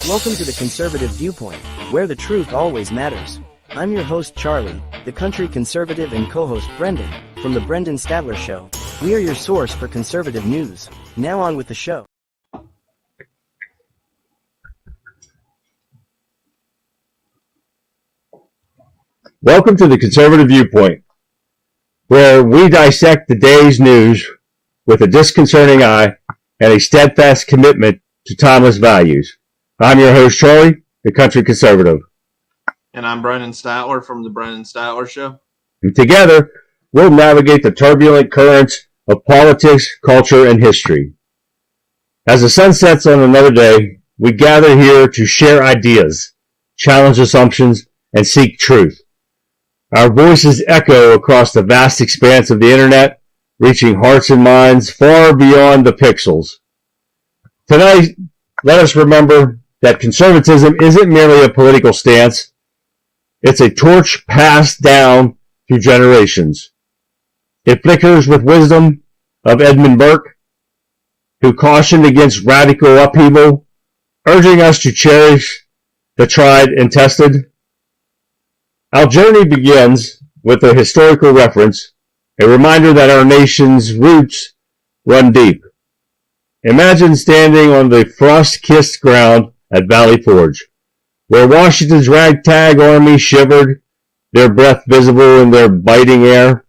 Welcome to the Conservative Viewpoint, where the truth always matters. I'm your host Charlie, the country conservative, and co-host Brendan, from the Brendan Statler Show. We are your source for conservative news. Now on with the show. Welcome to the Conservative Viewpoint, where we dissect the day's news with a disconcerting eye and a steadfast commitment to timeless values. I'm your host, Charlie, the country conservative. And I'm Brendan Statler from the Brendan Statler Show. And together, we'll navigate the turbulent currents of politics, culture, and history. As the sun sets on another day, we gather here to share ideas, challenge assumptions, and seek truth. Our voices echo across the vast expanse of the internet, reaching hearts and minds far beyond the pixels. Tonight, let us remember that conservatism isn't merely a political stance. It's a torch passed down through generations. It flickers with wisdom of Edmund Burke, who cautioned against radical upheaval, urging us to cherish the tried and tested. Our journey begins with a historical reference, a reminder that our nation's roots run deep. Imagine standing on the frost-kissed ground at Valley Forge, where Washington's ragtag army shivered, their breath visible in their biting air.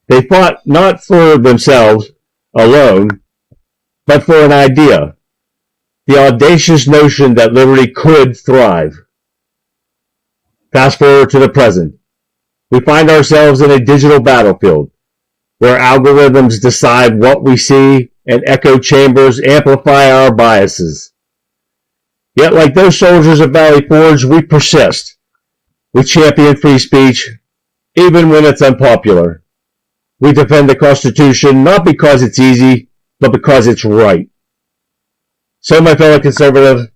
They fought not for themselves alone, but for an idea, the audacious notion that liberty could thrive. Fast forward to the present. We find ourselves in a digital battlefield, where algorithms decide what we see and echo chambers amplify our biases. Yet, like those soldiers at Valley Forge, we persist. We champion free speech, even when it's unpopular. We defend the Constitution not because it's easy, but because it's right. So, my fellow conservative,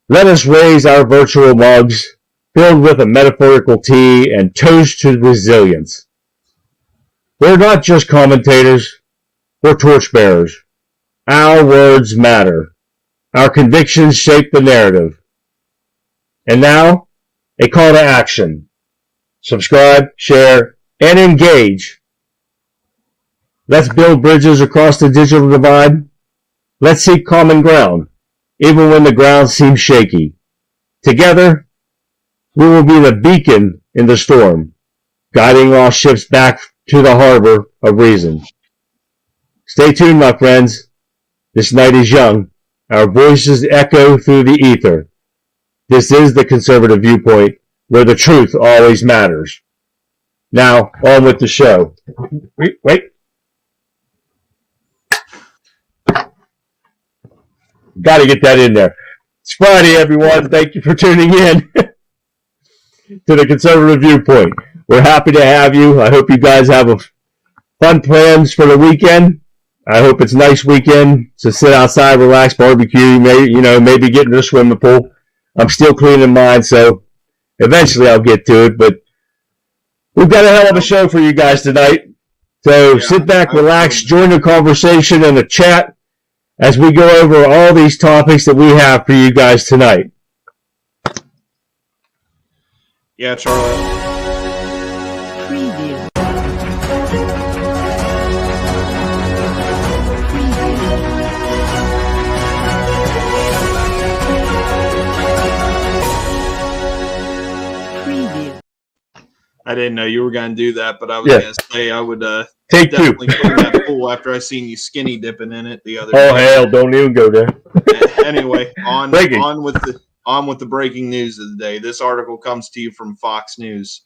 let us raise our virtual mugs, filled with a metaphorical tea, and toast to resilience. We're not just commentators, we're torchbearers. Our words matter. Our convictions shape the narrative. And now, a call to action. Subscribe, share, and engage. Let's build bridges across the digital divide. Let's seek common ground, even when the ground seems shaky. Together, we will be the beacon in the storm, guiding all ships back to the harbor of reason. Stay tuned, my friends. This night is young. Our voices echo through the ether. This is the Conservative Viewpoint, where the truth always matters. Now, on with the show. Wait. Got to get that in there. It's Friday, everyone. Thank you for tuning in to the Conservative Viewpoint. We're happy to have you. I hope you guys have fun plans for the weekend. I hope it's a nice weekend to sit outside, relax, barbecue, maybe get into the swimming pool. I'm still cleaning mine, so eventually I'll get to it. But we've got a hell of a show for you guys tonight. So sit back, relax, join the conversation and the chat as we go over all these topics that we have for you guys tonight. Yeah, Charlie. Preview. I didn't know you were going to do that, but I was going to say I would Take definitely two. go in that pool after I seen you skinny dipping in it the other Oh, day. hell, don't even go there. Anyway, on with the breaking news of the day. This article comes to you from Fox News.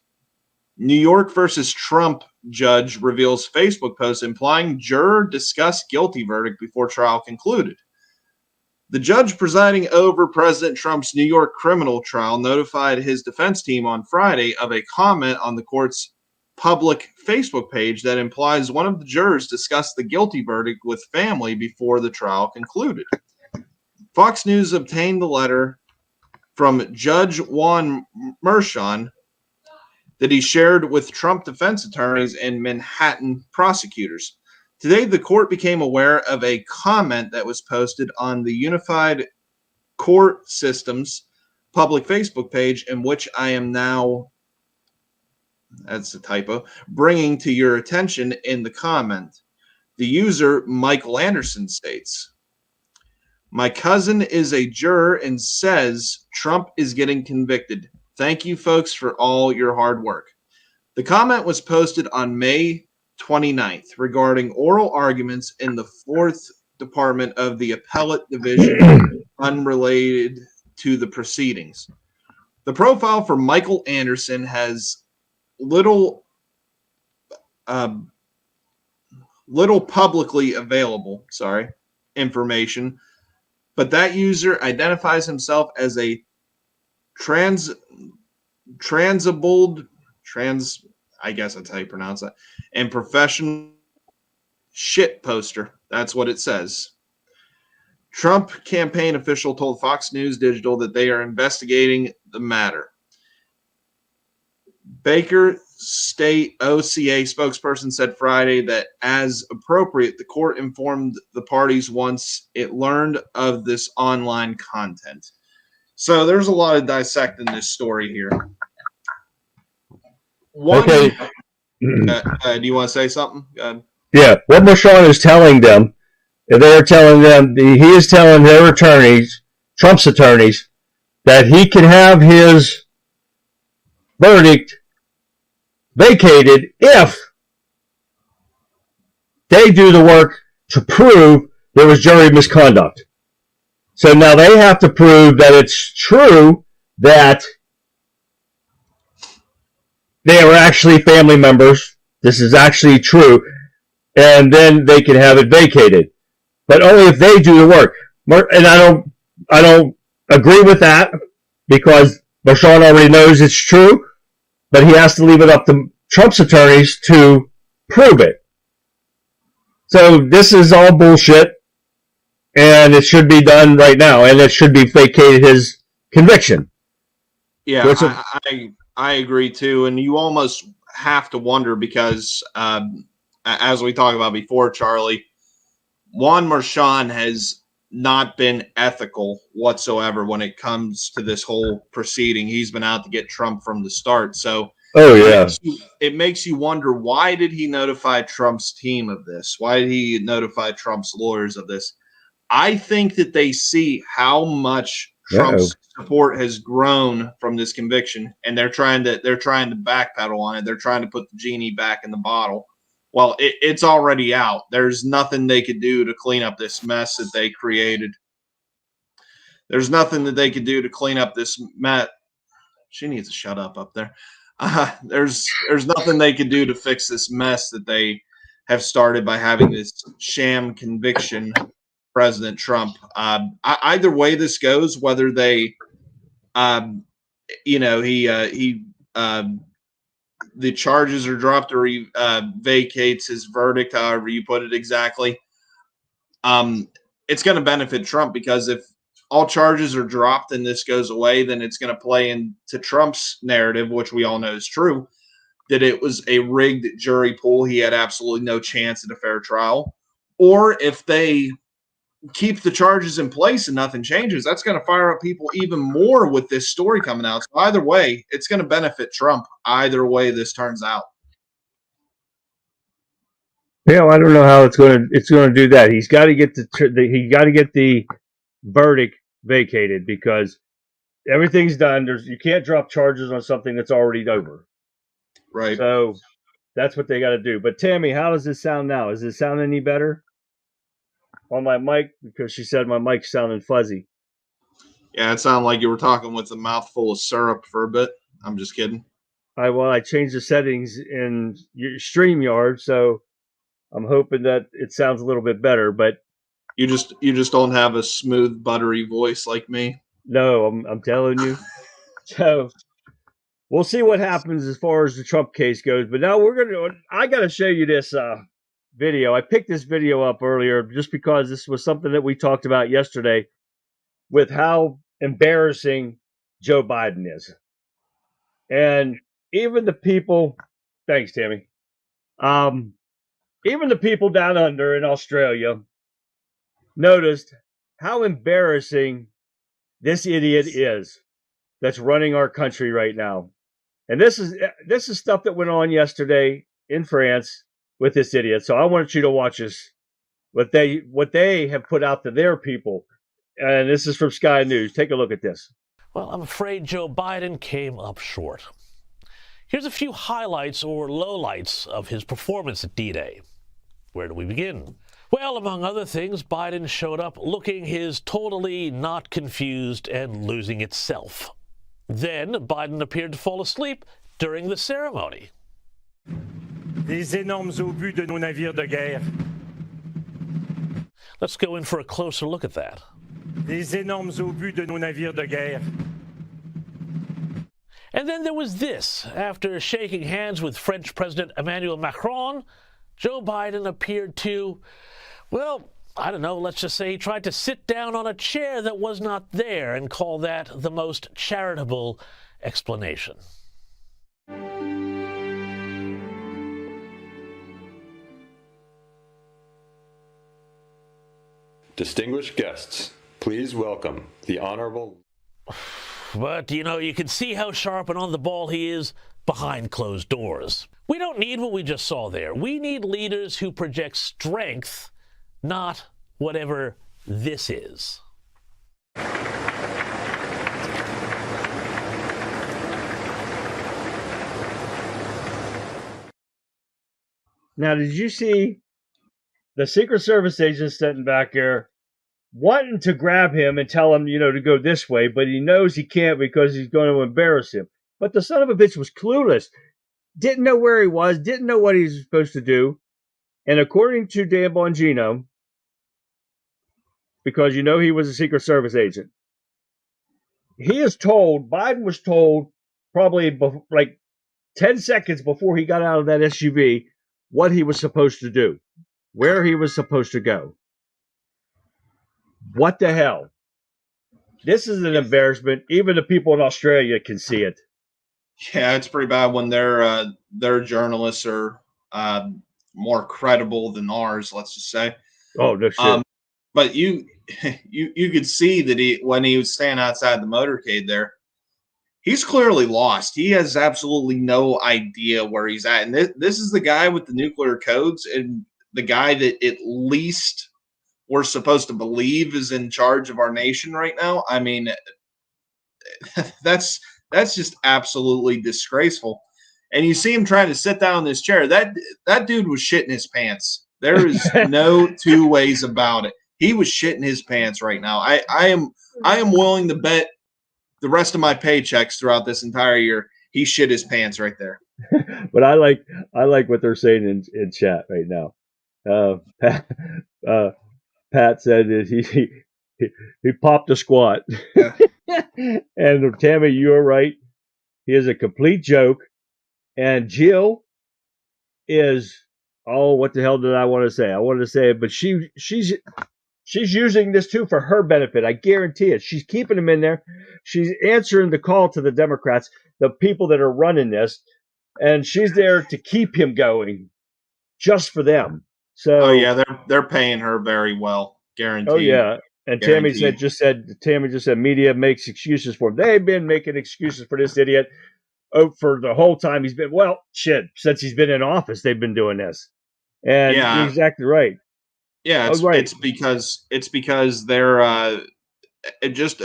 New York versus Trump judge reveals Facebook post implying juror discussed guilty verdict before trial concluded. The judge presiding over President Trump's New York criminal trial notified his defense team on Friday of a comment on the court's public Facebook page that implies one of the jurors discussed the guilty verdict with family before the trial concluded. Fox News obtained the letter from Judge Juan Merchan that he shared with Trump defense attorneys and Manhattan prosecutors. Today, the court became aware of a comment that was posted on the Unified court system's public Facebook page, in which I am now, that's a typo, bringing to your attention in the comment. The user, Michael Anderson, states, "My cousin is a juror and says Trump is getting convicted. Thank you, folks, for all your hard work." The comment was posted on May 29th regarding oral arguments in the 4th Department of the Appellate Division unrelated to the proceedings. The profile for Michael Anderson has little publicly available information, but that user identifies himself as a I guess that's how you pronounce that, and professional shit poster. That's what it says. Trump campaign official told Fox News Digital that they are investigating the matter. Baker State OCA spokesperson said Friday that, as appropriate, the court informed the parties once it learned of this online content. So there's a lot of dissecting this story here. Okay. Do you want to say something? Yeah, what Marshawn is telling them, they're telling them, he is telling their attorneys, Trump's attorneys, that he can have his verdict vacated if they do the work to prove there was jury misconduct. So now they have to prove that it's true that they were actually family members. This is actually true. And then they can have it vacated. But only if they do the work. And I don't agree with that, because Marshawn already knows it's true, but he has to leave it up to Trump's attorneys to prove it. So this is all bullshit, and it should be done right now, and it should be vacated, his conviction. Yeah, I agree too, and you almost have to wonder because, as we talked about before, Charlie, Juan Marshawn has not been ethical whatsoever when it comes to this whole proceeding. He's been out to get Trump from the start. So, it makes you wonder, why did he notify Trump's team of this? Why did he notify Trump's lawyers of this? I think that they see how much Trump's support has grown from this conviction, and they're trying to backpedal on it. They're trying to put the genie back in the bottle. Well, it's already out. There's nothing they could do to clean up this mess that they created. There's nothing that they could do to clean up this mess. She needs to shut up there. There's nothing they could do to fix this mess that they have started by having this sham conviction, President Trump. Either way this goes, whether they, the charges are dropped or he vacates his verdict, however you put it exactly, it's going to benefit Trump, because if all charges are dropped and this goes away, then it's going to play into Trump's narrative, which we all know is true, that it was a rigged jury pool. He had absolutely no chance at a fair trial. Or if they keep the charges in place and nothing changes, that's going to fire up people even more with this story coming out. So either way, it's going to benefit Trump. Either way this turns out. Yeah, I don't know how it's going to do that. He's got to get the verdict vacated, because everything's done. You can't drop charges on something that's already over. Right. So that's what they got to do. But Tammy, how does this sound now? Does it sound any better on my mic? Because she said my mic's sounding fuzzy. Yeah, it sounded like you were talking with a mouthful of syrup for a bit. I'm just kidding. I changed the settings in StreamYard, so I'm hoping that it sounds a little bit better. But you just don't have a smooth, buttery voice like me. No, I'm telling you. So we'll see what happens as far as the Trump case goes. But now I got to show you this video. I picked this video up earlier just because this was something that we talked about yesterday, with how embarrassing Joe Biden is. And even the people, thanks, Tammy. Even the people down under in Australia noticed how embarrassing this idiot is that's running our country right now. And this is stuff that went on yesterday in France with this idiot. So I want you to watch this, what they have put out to their people. And this is from Sky News. Take a look at this. Well, I'm afraid Joe Biden came up short. Here's a few highlights or lowlights of his performance at D-Day. Where do we begin? Well, among other things, Biden showed up looking his totally not confused and losing itself. Then Biden appeared to fall asleep during the ceremony. Les énormes obus de nos navires de guerre. Let's go in for a closer look at that. Les énormes obus de nos navires de guerre. And then there was this. After shaking hands with French President Emmanuel Macron, Joe Biden appeared to, well, I don't know, let's just say he tried to sit down on a chair that was not there and call that the most charitable explanation. Distinguished guests, please welcome the Honorable... But, you know, you can see how sharp and on the ball he is behind closed doors. We don't need what we just saw there. We need leaders who project strength, not whatever this is. Now, did you see the Secret Service agent sitting back there wanting to grab him and tell him, to go this way, but he knows he can't because he's going to embarrass him. But the son of a bitch was clueless. Didn't know where he was, didn't know what he was supposed to do. And according to Dan Bongino, because he was a Secret Service agent, Biden was told probably like 10 seconds before he got out of that SUV what he was supposed to do, where he was supposed to go. What the hell? This is an embarrassment. Even the people in Australia can see it. Yeah, it's pretty bad when their journalists are more credible than ours, let's just say. Oh, no shit. But you could see that when he was standing outside the motorcade there, he's clearly lost. He has absolutely no idea where he's at. And this is the guy with the nuclear codes and the guy that at least we're supposed to believe is in charge of our nation right now. I mean, that's just absolutely disgraceful. And you see him trying to sit down in this chair. That dude was shitting his pants. There is no two ways about it. He was shitting his pants right now. I am willing to bet the rest of my paychecks throughout this entire year he shit his pants right there. But I like what they're saying in chat right now. Pat said that he popped a squat. Yeah. And Tammy, you're right. He is a complete joke. And Jill is, what the hell did I want to say? I wanted to say it, but she's using this too for her benefit. I guarantee it. She's keeping him in there. She's answering the call to the Democrats, the people that are running this, and she's there to keep him going just for them. So, yeah, they're paying her very well, guaranteed. Oh yeah, and guaranteed. Tammy just said media makes excuses for him. They've been making excuses for this idiot for the whole time he's been. Well, shit, since he's been in office, they've been doing this. And you're exactly right. Yeah, it's because they're just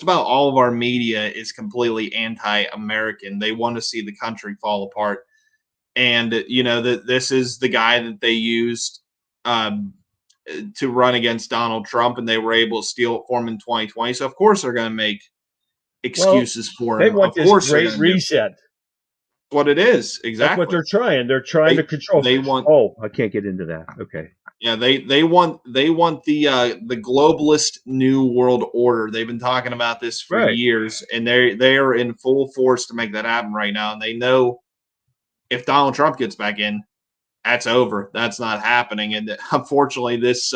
about all of our media is completely anti-American. They want to see the country fall apart. And, that this is the guy that they used to run against Donald Trump, and they were able to steal it for him in 2020. So, of course, they're going to make excuses for him. They want this great reset. That's what it is. Exactly. That's what they're trying. They're trying to control. I can't get into that. Okay. Yeah, they want the globalist new world order. They've been talking about this for years, and they are in full force to make that happen right now. And they know if Donald Trump gets back in, that's over. That's not happening. And unfortunately, this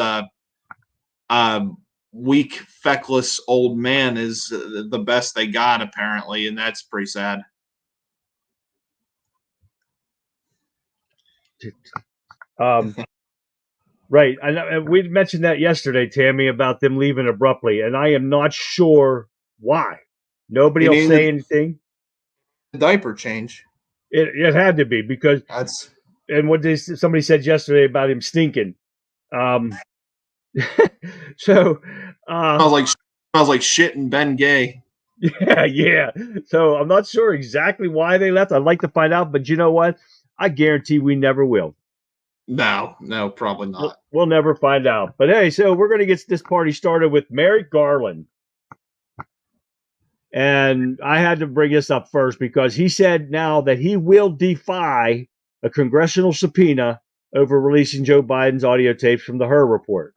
weak, feckless old man is the best they got, apparently, and that's pretty sad. Right. And we mentioned that yesterday, Tammy, about them leaving abruptly. And I am not sure Why? Nobody will say anything. The diaper change. It had to be because that's. And what somebody said yesterday about him stinking. So smells like shit and Ben Gay. Yeah. So I'm not sure exactly why they left. I'd like to find out, but you know what? I guarantee we never will. No, probably not. We'll never find out. But hey, so we're going to get this party started with MERRICK GARLAND. And I had to bring this up first because he said now that he will defy a congressional subpoena over releasing Joe Biden's audio tapes from the Hur report.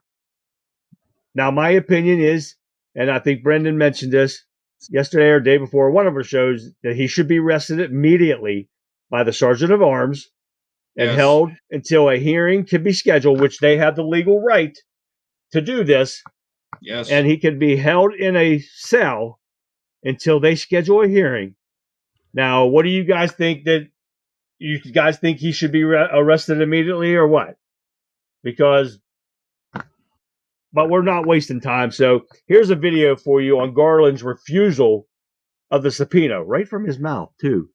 Now, my opinion is, and I think Brendan mentioned this yesterday or day before, one of our shows, that he should be arrested immediately by the Sergeant of Arms and held until a hearing can be scheduled, which they have the legal right to do this. Yes. And he can be held in a cell until they schedule a hearing. Now, what do you guys think? That you guys think he should be arrested immediately or what? But we're not wasting time. So here's a video for you on Garland's refusal of the subpoena, right from his mouth, too.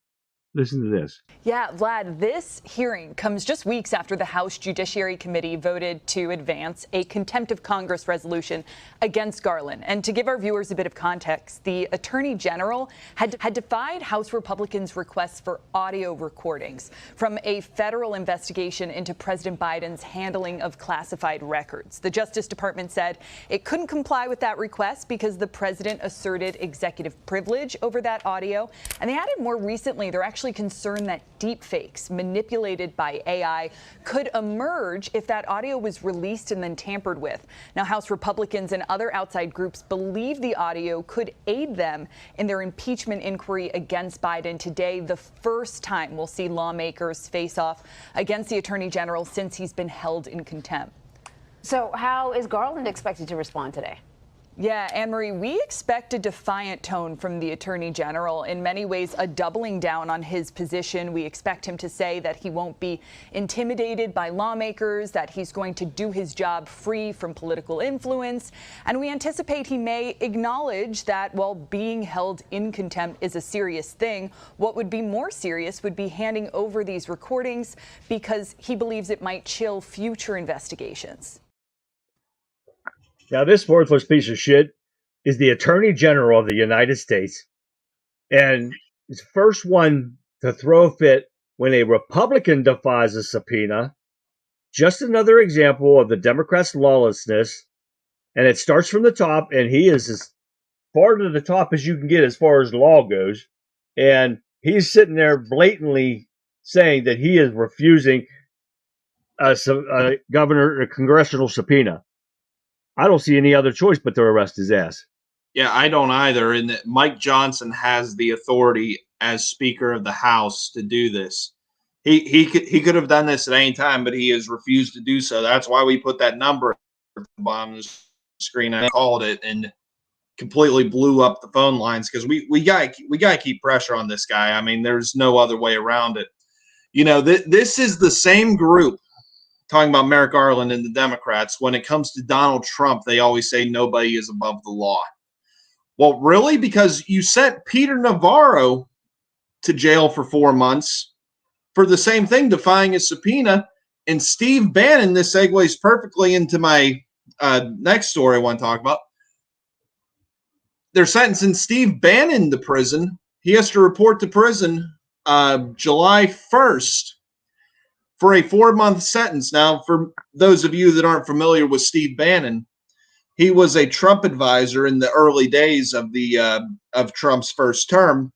Listen to this. Yeah, Vlad, this hearing comes just weeks after the House Judiciary Committee voted to advance a contempt of Congress resolution against Garland. And to give our viewers a bit of context, the Attorney General had defied House Republicans' requests for audio recordings from a federal investigation into President Biden's handling of classified records. The Justice Department said it couldn't comply with that request because the president asserted executive privilege over that audio. And they added more recently, they're actually concerned that deepfakes manipulated by AI could emerge if that audio was released and then tampered with. Now, House Republicans and other outside groups believe the audio could aid them in their impeachment inquiry against Biden. Today, the first time we'll see lawmakers face off against the Attorney General since he's been held in contempt. So how is Garland expected to respond today? Yeah, Anne-Marie, we expect a defiant tone from the Attorney General, in many ways a doubling down on his position. We expect him to say that he won't be intimidated by lawmakers, that he's going to do his job free from political influence. And we anticipate he may acknowledge that while being held in contempt is a serious thing, what would be more serious would be handing over these recordings because he believes it might chill future investigations. Now, this worthless piece of shit is the Attorney General of the United States, and is the first one to throw a fit when a Republican defies a subpoena. Just another example of the Democrats' lawlessness, and it starts from the top, and he is as far to the top as you can get as far as law goes, and he's sitting there blatantly saying that he is refusing a congressional subpoena. I don't see any other choice but to arrest his ass. Yeah, I don't either. And Mike Johnson has the authority as Speaker of the House to do this. He could have done this at any time, but he has refused to do so. That's why we put that number on the screen. I called it and completely blew up the phone lines because we gotta keep pressure on this guy. I mean, there's no other way around it. You know, this is the same group. Talking about Merrick Garland and the Democrats, when it comes to Donald Trump, they always say nobody is above the law. Well, really? Because you sent Peter Navarro to jail for 4 months for the same thing, defying a subpoena. And Steve Bannon, this segues perfectly into my next story I want to talk about. They're sentencing Steve Bannon to prison. He has to report to prison July 1st. For a 4-month sentence. Now, for those of you that aren't familiar with Steve Bannon, he was a Trump advisor in the early days of of Trump's first term.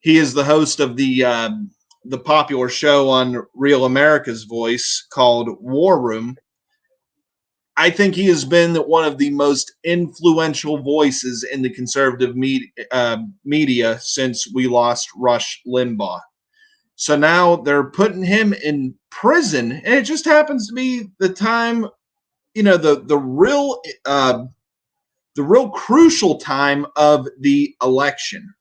He is the host of the popular show on Real America's Voice called War Room. I think he has been one of the most influential voices in the conservative media since we lost Rush Limbaugh. So now they're putting him in prison, and it just happens to be the time, you know, the real crucial time of the election.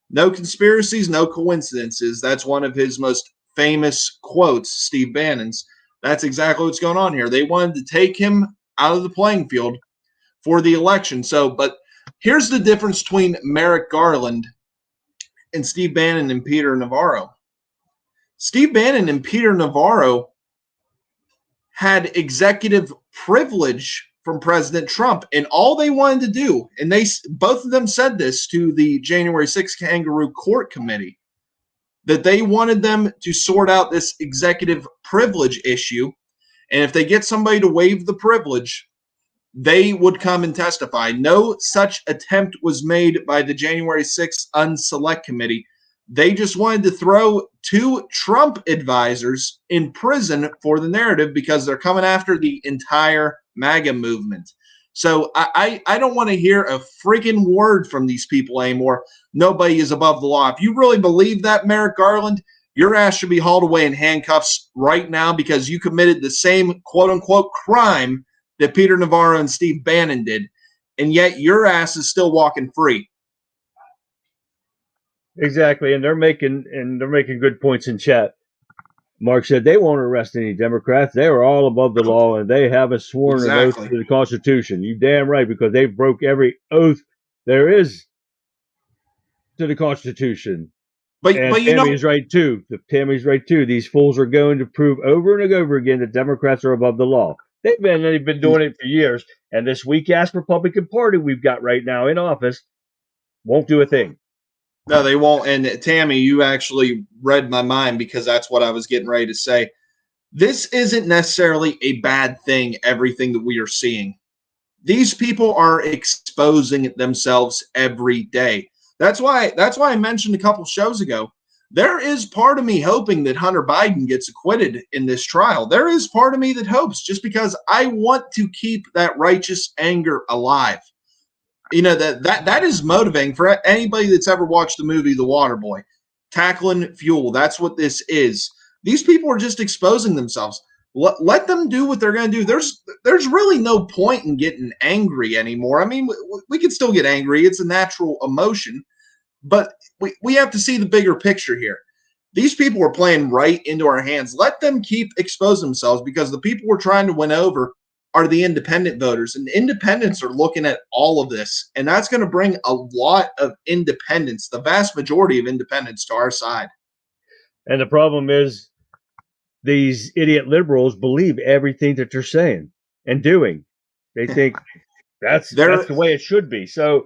No conspiracies, no coincidences. That's one of his most famous quotes, Steve Bannon's. That's exactly what's going on here. They wanted to take him out of the playing field for the election. So, but here's the difference between Merrick Garland and Steve Bannon and Peter Navarro. Steve Bannon and Peter Navarro had executive privilege from President Trump, and all they wanted to do, and both of them said this to the January 6th Kangaroo Court Committee, that they wanted them to sort out this executive privilege issue, and if they get somebody to waive the privilege, they would come and testify. No such attempt was made by the January 6th Unselect Committee. They just wanted to throw 2 Trump advisors in prison for the narrative because they're coming after the entire MAGA movement. So I don't want to hear a freaking word from these people anymore. Nobody is above the law. If you really believe that, Merrick Garland, your ass should be hauled away in handcuffs right now because you committed the same quote-unquote crime that Peter Navarro and Steve Bannon did, and yet your ass is still walking free. Exactly, and they're making good points in chat. Mark said they won't arrest any Democrats. They are all above the law, and they haven't sworn an oath to the Constitution. You damn right, because they broke every oath there is to the Constitution. But Tammy's right too. Tammy's right too. These fools are going to prove over and over again that Democrats are above the law. They've been doing it for years, and this weak-ass Republican Party we've got right now in office won't do a thing. No, they won't. And Tammy, you actually read my mind because that's what I was getting ready to say. This isn't necessarily a bad thing, everything that we are seeing. These people are exposing themselves every day. That's why I mentioned a couple shows ago. There is part of me hoping that Hunter Biden gets acquitted in this trial. There is part of me that hopes, just because I want to keep that righteous anger alive. You know, that is motivating for anybody that's ever watched the movie The Waterboy. Tackling fuel. That's what this is. These people are just exposing themselves. Let them do what they're going to do. There's really no point in getting angry anymore. I mean, we can still get angry. It's a natural emotion. But we have to see the bigger picture here. These people are playing right into our hands. Let them keep exposing themselves, because the people we're trying to win over are the independent voters. And independents are looking at all of this. And that's going to bring a lot of independents, the vast majority of independents, to our side. And the problem is these idiot liberals believe everything that they're saying and doing. They think that's the way it should be. So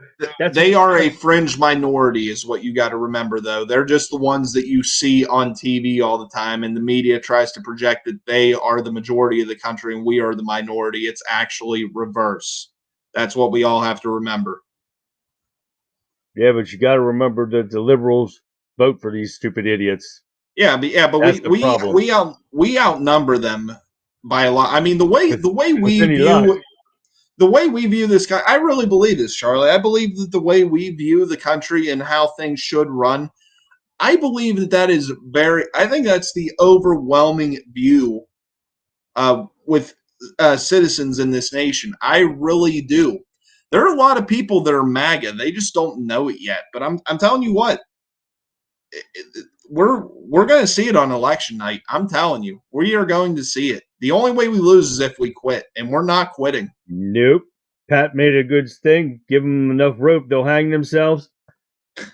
they are a fringe minority is what you got to remember, though. They're just the ones that you see on TV all the time, and the media tries to project that they are the majority of the country and we are the minority. It's actually reverse. That's what we all have to remember. Yeah, but you got to remember that the liberals vote for these stupid idiots. Yeah, but we outnumber them by a lot. I mean, the way we view this guy, I really believe this, Charlie. I believe that the way we view the country and how things should run, I believe that is I think that's the overwhelming view with citizens in this nation. I really do. There are a lot of people that are MAGA. They just don't know it yet. But I'm telling you what, we're going to see it on election night. I'm telling you, we are going to see it. The only way we lose is if we quit, and we're not quitting. Nope. Pat made a good thing. Give them enough rope, they'll hang themselves.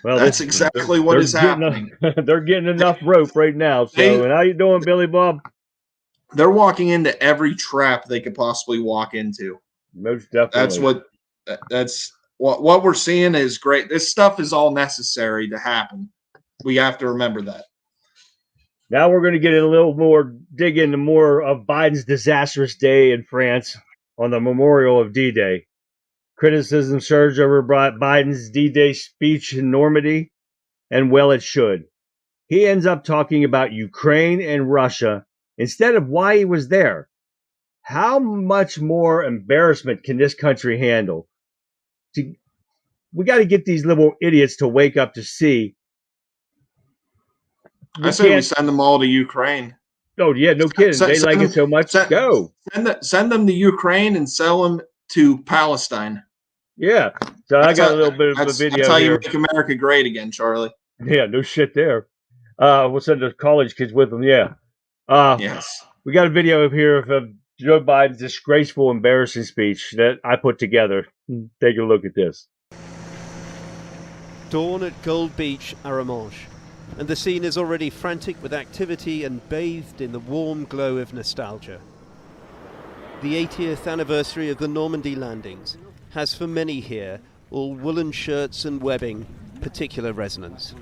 Well, that's exactly what is happening. They're getting enough rope right now. So, and how you doing, Billy Bob? They're walking into every trap they could possibly walk into. Most definitely. That's what we're seeing is great. This stuff is all necessary to happen. We have to remember that. Now we're going to get a little more, dig into more of Biden's disastrous day in France on the memorial of D-Day. Criticism surged over Biden's D-Day speech in Normandy, and well, it should. He ends up talking about Ukraine and Russia instead of why he was there. How much more embarrassment can this country handle? We got to get these little idiots to wake up to see. I say we send them all to Ukraine. Oh, yeah, no kidding. They like it so much. Go. Send them to Ukraine and sell them to Palestine. Yeah. So I got a little bit of a video. That's how you make America great again, Charlie. Yeah, no shit there. We'll send the college kids with them. Yeah. Yes. We got a video here of Joe Biden's disgraceful, embarrassing speech that I put together. Take a look at this. Dawn at Gold Beach, Arromanches, and the scene is already frantic with activity and bathed in the warm glow of nostalgia. The 80th anniversary of the Normandy landings has for many here, all woolen shirts and webbing, particular resonance.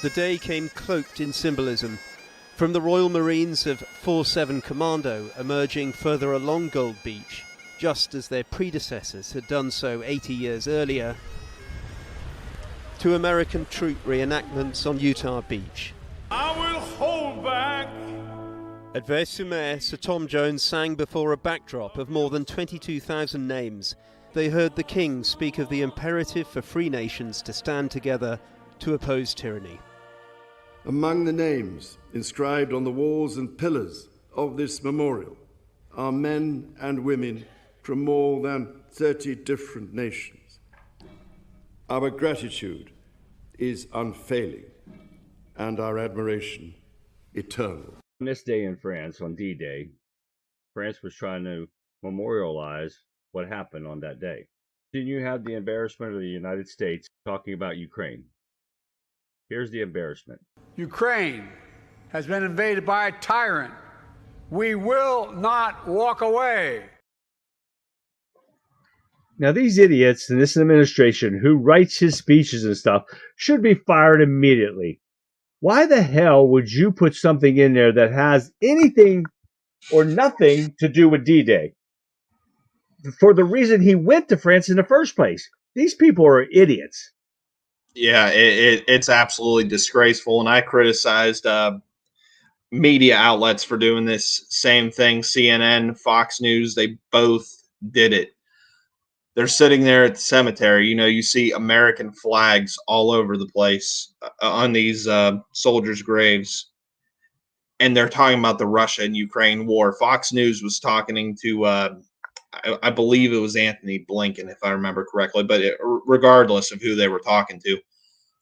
The day came cloaked in symbolism, from the Royal Marines of 4-7 Commando emerging further along Gold Beach, just as their predecessors had done so 80 years earlier, to American troop reenactments on Utah Beach. I will hold back. At Vers-sur-Mer, Sir Tom Jones sang before a backdrop of more than 22,000 names. They heard the King speak of the imperative for free nations to stand together to oppose tyranny. Among the names inscribed on the walls and pillars of this memorial are men and women from more than 30 different nations. Our gratitude is unfailing and our admiration eternal. On this day in France, on D-Day, France was trying to memorialize what happened on that day. Then you have the embarrassment of the United States talking about Ukraine. Here's the embarrassment. Ukraine has been invaded by a tyrant. We will not walk away. Now, these idiots in this administration who writes his speeches and stuff should be fired immediately. Why the hell would you put something in there that has anything or nothing to do with D-Day? For the reason he went to France in the first place. These people are idiots. Yeah, it's absolutely disgraceful, and I criticized media outlets for doing this same thing. CNN, Fox News, they both did it. They're sitting there at the cemetery. You know, you see American flags all over the place on these soldiers' graves, and they're talking about the Russia and Ukraine war. Fox News was talking to, I believe it was Anthony Blinken, if I remember correctly, but regardless of who they were talking to,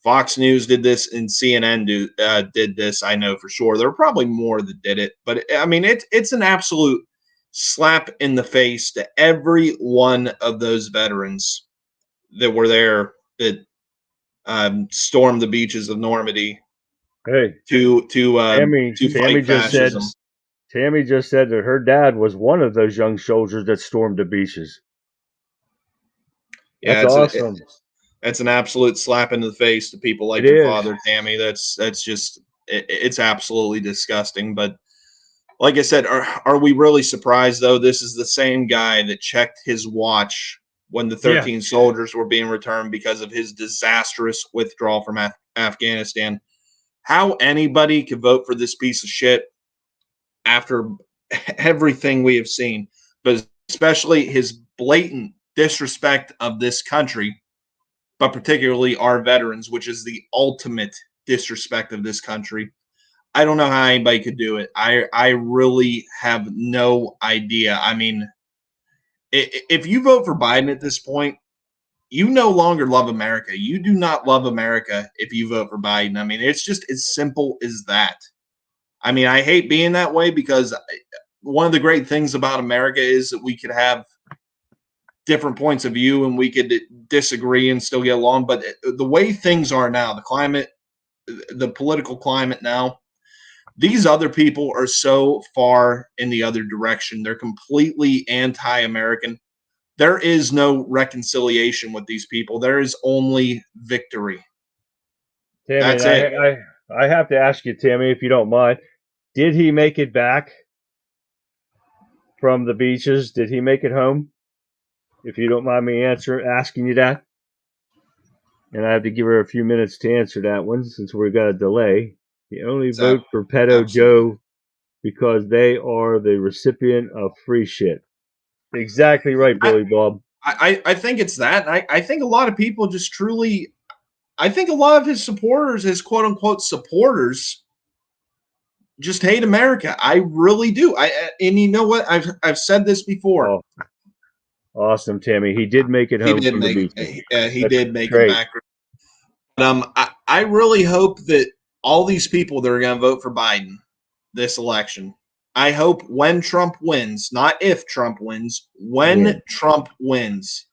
Fox News did this and CNN did this, I know for sure. There were probably more that did it, but I mean, it's an absolute slap in the face to every one of those veterans that were there that stormed the beaches of Normandy. Hey, Tammy fight fascism. Tammy just said that her dad was one of those young soldiers that stormed the beaches. Yeah, that's awesome. That's an absolute slap in the face to people like your father, Tammy. That's just it's absolutely disgusting. But like I said, are we really surprised, though? This is the same guy that checked his watch when the 13 soldiers were being returned because of his disastrous withdrawal from Afghanistan. How anybody could vote for this piece of shit after everything we have seen, but especially his blatant disrespect of this country, but particularly our veterans, which is the ultimate disrespect of this country. I don't know how anybody could do it. I really have no idea. I mean, if you vote for Biden at this point, you no longer love America. You do not love America if you vote for Biden. I mean, it's just as simple as that. I mean, I hate being that way because one of the great things about America is that we could have different points of view and we could disagree and still get along. But the way things are now, the climate, the political climate now, these other people are so far in the other direction. They're completely anti-American. There is no reconciliation with these people. There is only victory. Tammy, that's it. I have to ask you, Tammy, if you don't mind, did he make it back from the beaches? Did he make it home? If you don't mind me asking you that. And I have to give her a few minutes to answer that one since we've got a delay. The only vote for Pedo Joe because they are the recipient of free shit. Exactly right, Billy Bob. I think it's that. I think a lot of people just truly, I think a lot of his supporters, his quote unquote supporters, just hate America. I really do. And you know what? I've said this before. Oh, awesome, Tammy. He did make it home from the beach. He did make it back. But I really hope that all these people that are going to vote for Biden this election, I hope when Trump wins, not if Trump wins, when Trump wins,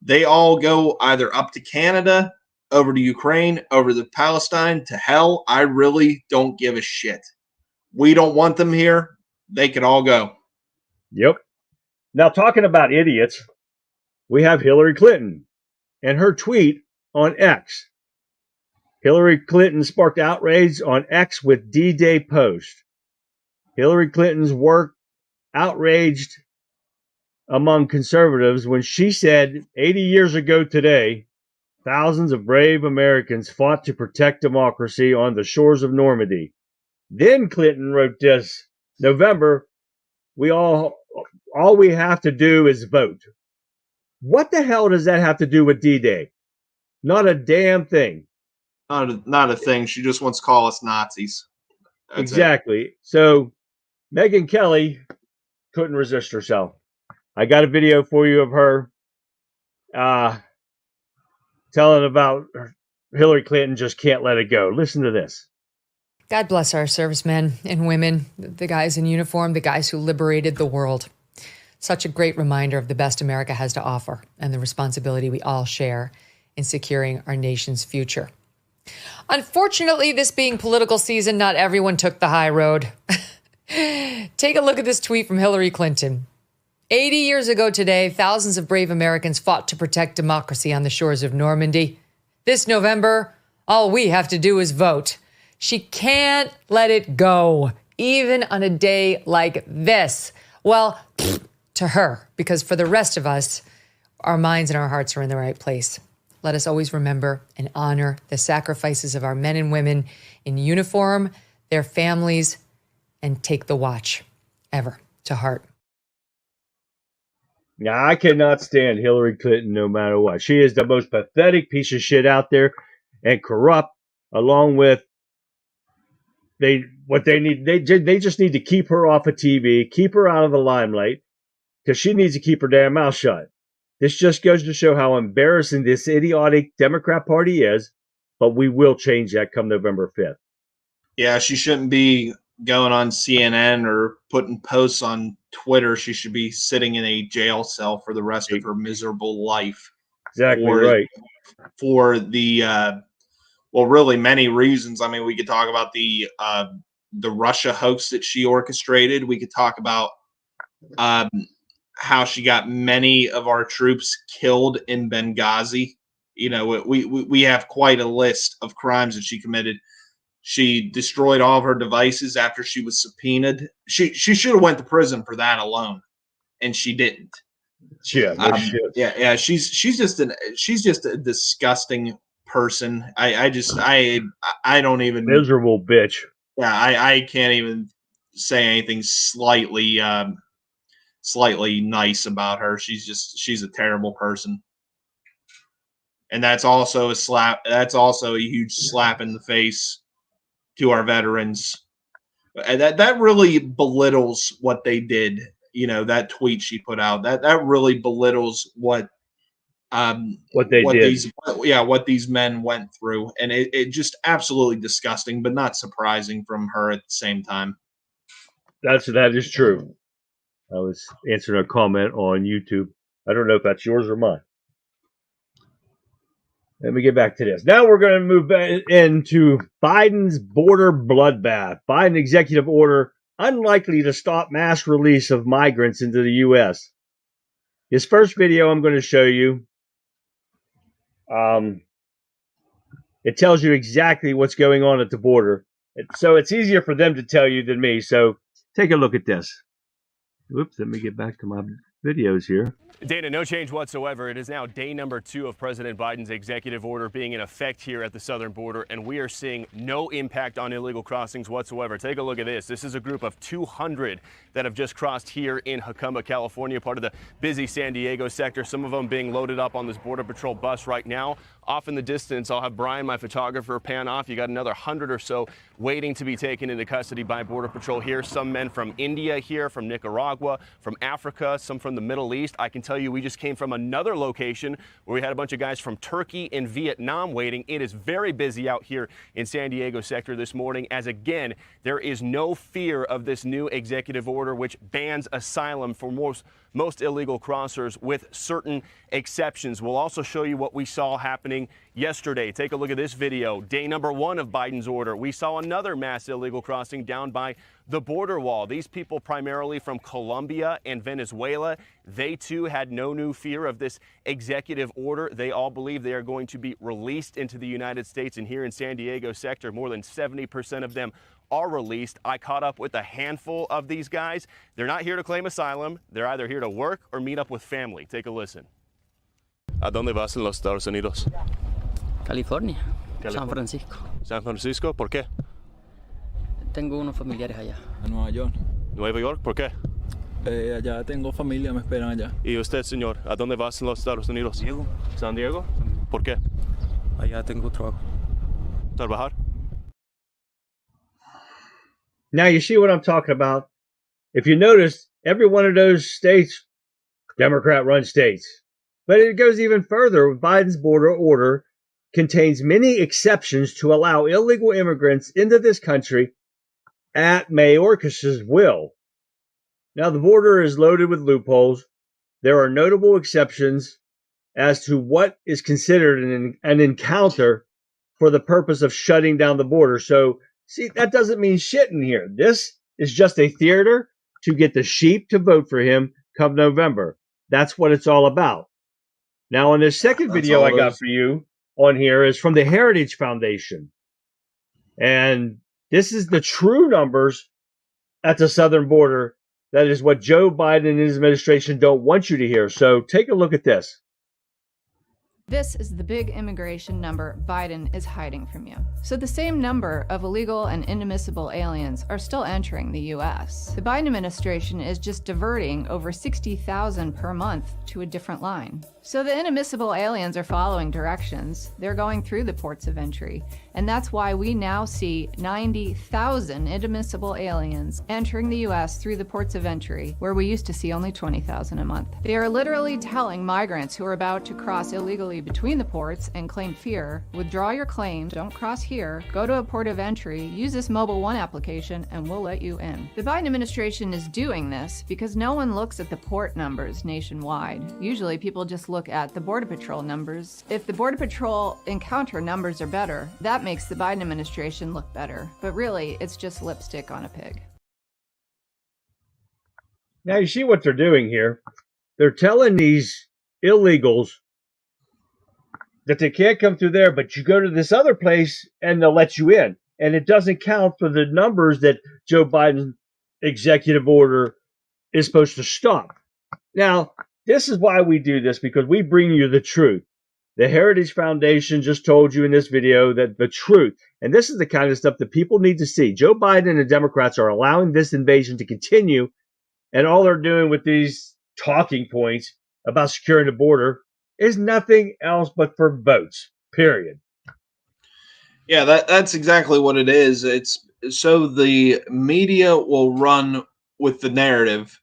They all go either up to Canada, over to Ukraine, over to Palestine, to hell. I really don't give a shit. We don't want them here. They can all go. Yep. Now, talking about idiots, we have Hillary Clinton and her tweet on X. Hillary Clinton sparked outrage on X with D-Day post. Hillary Clinton's work outraged among conservatives when she said 80 years ago today, thousands of brave Americans fought to protect democracy on the shores of Normandy. Then Clinton wrote this, November, all we have to do is vote. What the hell does that have to do with D-Day? Not a damn thing. Not a thing. She just wants to call us Nazis. That's exactly. It. So Megyn Kelly couldn't resist herself. I got a video for you of her telling about Hillary Clinton just can't let it go. Listen to this. God bless our servicemen and women, the guys in uniform, the guys who liberated the world. Such a great reminder of the best America has to offer and the responsibility we all share in securing our nation's future. Unfortunately, this being political season, not everyone took the high road. Take a look at this tweet from Hillary Clinton. 80 years ago today, thousands of brave Americans fought to protect democracy on the shores of Normandy. This November, all we have to do is vote. She can't let it go, even on a day like this. Well, to her, because for the rest of us, our minds and our hearts are in the right place. Let us always remember and honor the sacrifices of our men and women in uniform, their families, and take the watch ever to heart. Now, I cannot stand Hillary Clinton no matter what. She is the most pathetic piece of shit out there and corrupt, along with they just need to keep her off of TV, keep her out of the limelight, because she needs to keep her damn mouth shut. This just goes to show how embarrassing this idiotic Democrat Party is, but we will change that come November 5th. Yeah, she shouldn't be going on CNN or putting posts on Twitter. She should be sitting in a jail cell for the rest of her miserable life. Exactly right. For the well, really many reasons. I mean, we could talk about the Russia hoax that she orchestrated. We could talk about how she got many of our troops killed in Benghazi. You know, we have quite a list of crimes that she committed. She destroyed all of her devices after she was subpoenaed. She should have went to prison for that alone, and she didn't. Yeah, no shit. Yeah. She's just a disgusting person. I don't even miserable bitch. Yeah, I can't even say anything slightly nice about her. She's a terrible person. And that's also a slap. That's also a huge slap in the face to our veterans. And that really belittles what they did. You know, that tweet she put out, that really belittles what these men went through. And it just absolutely disgusting, but not surprising from her at the same time. That is true. I was answering a comment on YouTube. I don't know if that's yours or mine. Let me get back to this. Now we're going to move into Biden's border bloodbath. Biden executive order unlikely to stop mass release of migrants into the U.S. His first video I'm going to show you, it tells you exactly what's going on at the border. So it's easier for them to tell you than me. So take a look at this. Oops, let me get back to my videos here. Dana, no change whatsoever. It is now day number 2 of President Biden's executive order being in effect here at the southern border, and we are seeing no impact on illegal crossings whatsoever. Take a look at this. This is a group of 200 that have just crossed here in Jacumba, California, part of the busy San Diego sector, some of them being loaded up on this Border Patrol bus right now. Off in the distance, I'll have Brian, my photographer, pan off. You got another 100 or so waiting to be taken into custody by Border Patrol here. Some men from India here, from Nicaragua, from Africa, some from the Middle East. I can tell you we just came from another location where we had a bunch of guys from Turkey and Vietnam waiting. It is very busy out here in San Diego sector this morning, as again, there is no fear of this new executive order which bans asylum for most illegal crossers with certain exceptions. We'll also show you what we saw happening yesterday. Take a look at this video. Day number 1 of Biden's order. We saw another mass illegal crossing down by the border wall. These people primarily from Colombia and Venezuela. They too had no new fear of this executive order. They all believe they are going to be released into the United States. And here in San Diego sector, more than 70% of them are released. I caught up with a handful of these guys. They're not here to claim asylum. They're either here to work or meet up with family. Take a listen. ¿A dónde vas en los Estados Unidos? California, San Francisco. San Francisco, ¿por qué? Tengo unos familiares allá. A Nueva York. Nueva York, ¿por qué? Allá tengo familia, me esperan allá. ¿Y usted, señor, a dónde vas en los Estados Unidos? Diego. San Diego. ¿Por qué? Allá tengo trabajo. ¿Trabajar? Now you see what I'm talking about. If you notice, every one of those states, Democrat-run states. But it goes even further. Biden's border order contains many exceptions to allow illegal immigrants into this country at Mayorkas' will. Now, the border is loaded with loopholes. There are notable exceptions as to what is considered an encounter for the purpose of shutting down the border. So, see, that doesn't mean shit in here. This is just a theater to get the sheep to vote for him come November. That's what it's all about. Now, on this second video I got for you on here is from the Heritage Foundation. And this is the true numbers at the southern border. That is what Joe Biden and his administration don't want you to hear. So take a look at this. This is the big immigration number Biden is hiding from you. So the same number of illegal and inadmissible aliens are still entering the U.S. The Biden administration is just diverting over 60,000 per month to a different line. So the inadmissible aliens are following directions. They're going through the ports of entry. And that's why we now see 90,000 inadmissible aliens entering the U.S. through the ports of entry, where we used to see only 20,000 a month. They are literally telling migrants who are about to cross illegally between the ports and claim fear, withdraw your claim, don't cross here, go to a port of entry, use this Mobile One application, and we'll let you in. The Biden administration is doing this because no one looks at the port numbers nationwide. Usually people just look at the Border Patrol numbers. If the Border Patrol encounter numbers are better, that makes the Biden administration look better. But really, it's just lipstick on a pig. Now you see what they're doing here. They're telling these illegals that they can't come through there, but you go to this other place and they'll let you in. And it doesn't count for the numbers that Joe Biden's executive order is supposed to stop. Now, this is why we do this, because we bring you the truth. The Heritage Foundation just told you in this video that the truth, and this is the kind of stuff that people need to see. Joe Biden and the Democrats are allowing this invasion to continue, and all they're doing with these talking points about securing the border is nothing else but for votes, period. Yeah, that's exactly what it is. It's so the media will run with the narrative